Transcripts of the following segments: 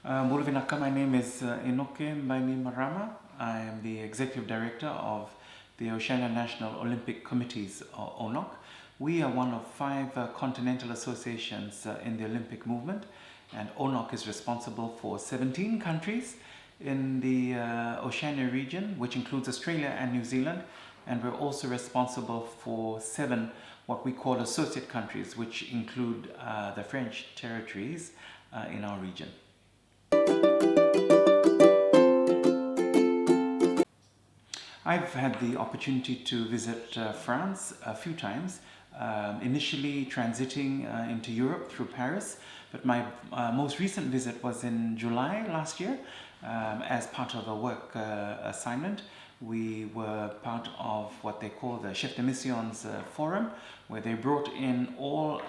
Muluvinaka, my name is Inoke Bainimarama. I am the Executive Director of the Oceania National Olympic Committees, or ONOC. We are one of 5 continental associations in the Olympic movement, and ONOC is responsible for 17 countries in the Oceania region, which includes Australia and New Zealand, and we're also responsible for 7 what we call associate countries, which include the French territories in our region. I've had the opportunity to visit France a few times, initially transiting into Europe through Paris, but my most recent visit was in July last year as part of a work assignment. We were part of what they call the Chef de Missions Forum, where they brought in all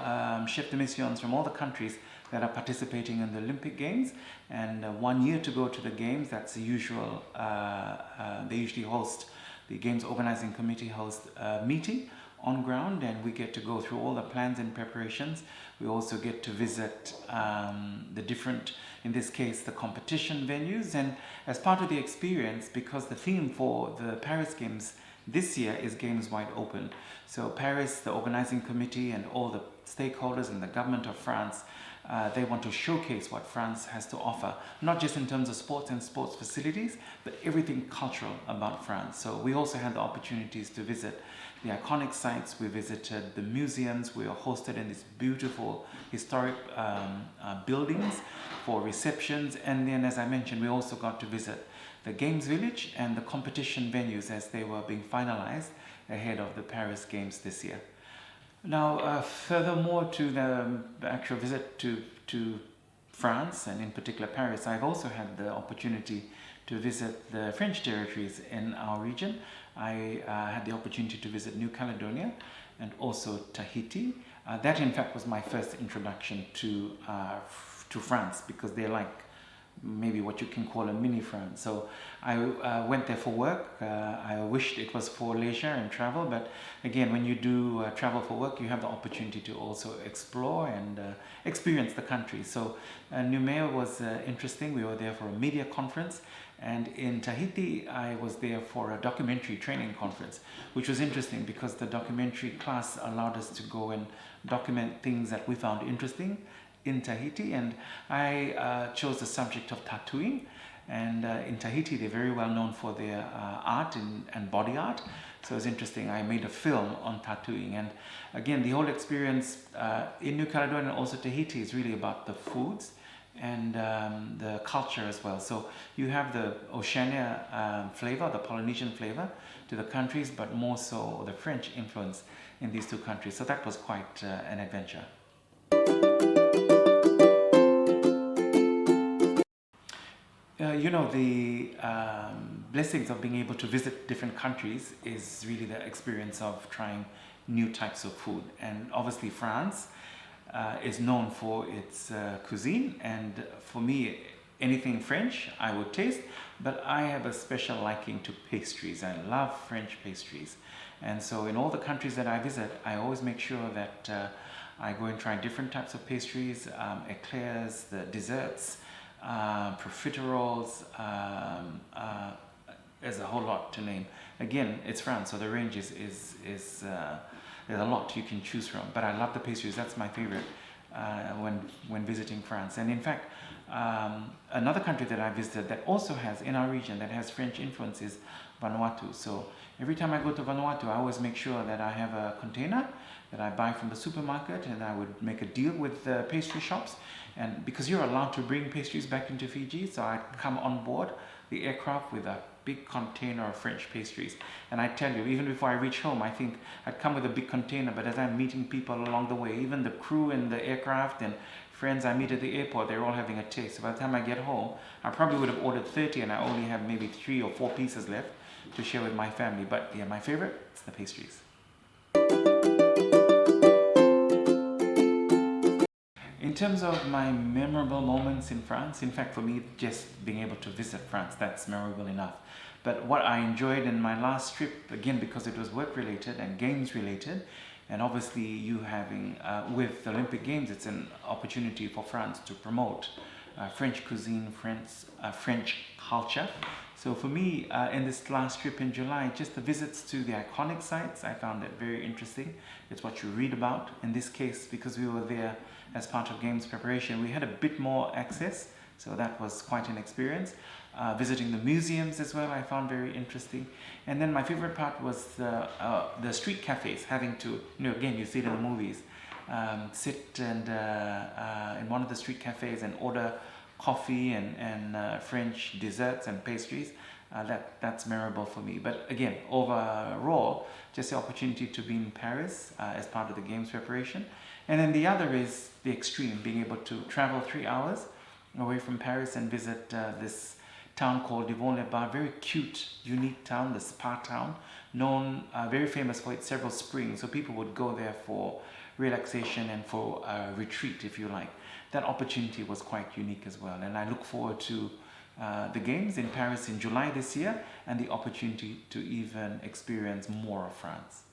Chef de Missions from all the countries that are participating in the Olympic Games, and 1 year to go to the Games. That's the usual, they usually host, the Games Organizing Committee hosts a meeting on ground, and we get to go through all the plans and preparations. We also get to visit the different, in this case, the competition venues, and as part of the experience, because the theme for the Paris Games this year is Games Wide Open. So Paris, the organizing committee and all the stakeholders and the government of France, they want to showcase what France has to offer, not just in terms of sports and sports facilities, but everything cultural about France. So we also had the opportunities to visit the iconic sites. We visited the museums. We were hosted in these beautiful historic buildings for receptions. And then, as I mentioned, we also got to visit the Games Village and the competition venues as they were being finalized ahead of the Paris Games this year. Now, furthermore to the actual visit to France, and in particular Paris, I've also had the opportunity to visit the French territories in our region. I had the opportunity to visit New Caledonia and also Tahiti. That, in fact, was my first introduction to France, because they're like maybe what you can call a mini France. So I went there for work. I wished it was for leisure and travel, but again, when you do travel for work, you have the opportunity to also explore and experience the country. So Nouméa was interesting. We were there for a media conference, and in Tahiti I was there for a documentary training conference, which was interesting because the documentary class allowed us to go and document things that we found interesting in Tahiti, and I chose the subject of tattooing. And in Tahiti, they're very well known for their art and body art. So it was interesting. I made a film on tattooing, and again, the whole experience in New Caledonia and also Tahiti is really about the foods and the culture as well. So you have the Oceania flavor, the Polynesian flavor to the countries, but more so the French influence in these 2 countries. So that was quite an adventure. You know, the blessings of being able to visit different countries is really the experience of trying new types of food. And obviously France is known for its cuisine, and for me, anything French I would taste, but I have a special liking to pastries. I love French pastries, and so in all the countries that I visit, I always make sure that I go and try different types of pastries, eclairs, the desserts, profiteroles. There's a whole lot to name. Again, it's France, so the range is there's a lot you can choose from. But I love the pastries. That's my favorite when visiting France. And in fact, another country that I visited that also has, in our region, that has French influence is Vanuatu. So every time I go to Vanuatu, I always make sure that I have a container that I buy from the supermarket, and I would make a deal with the pastry shops. And because you're allowed to bring pastries back into Fiji, so I'd come on board the aircraft with a big container of French pastries. And I tell you, even before I reach home, I think I'd come with a big container, but as I'm meeting people along the way, even the crew in the aircraft and friends I meet at the airport, they're all having a taste. So by the time I get home, I probably would have ordered 30, and I only have maybe 3 or 4 pieces left to share with my family. But yeah, my favorite is the pastries. In terms of my memorable moments in France, in fact, for me, just being able to visit France, that's memorable enough. But what I enjoyed in my last trip, again, because it was work-related and games-related, and obviously you having, with the Olympic Games, it's an opportunity for France to promote French cuisine, French culture. So for me, in this last trip in July, just the visits to the iconic sites, I found it very interesting. It's what you read about. In this case, because we were there as part of Games preparation, we had a bit more access, so that was quite an experience. Visiting the museums as well, I found very interesting. And then my favorite part was the street cafes, having to, again, you see it in the movies, sit and in one of the street cafes and order coffee and French desserts and pastries. That's memorable for me. But again, overall, just the opportunity to be in Paris as part of the Games preparation. And then the other is the extreme, being able to travel 3 hours away from Paris and visit this town called Devon-les-Bains, very cute, unique town, the spa town, known, very famous for its several springs. So people would go there for relaxation and for a retreat, if you like. That opportunity was quite unique as well. And I look forward to the Games in Paris in July this year and the opportunity to even experience more of France.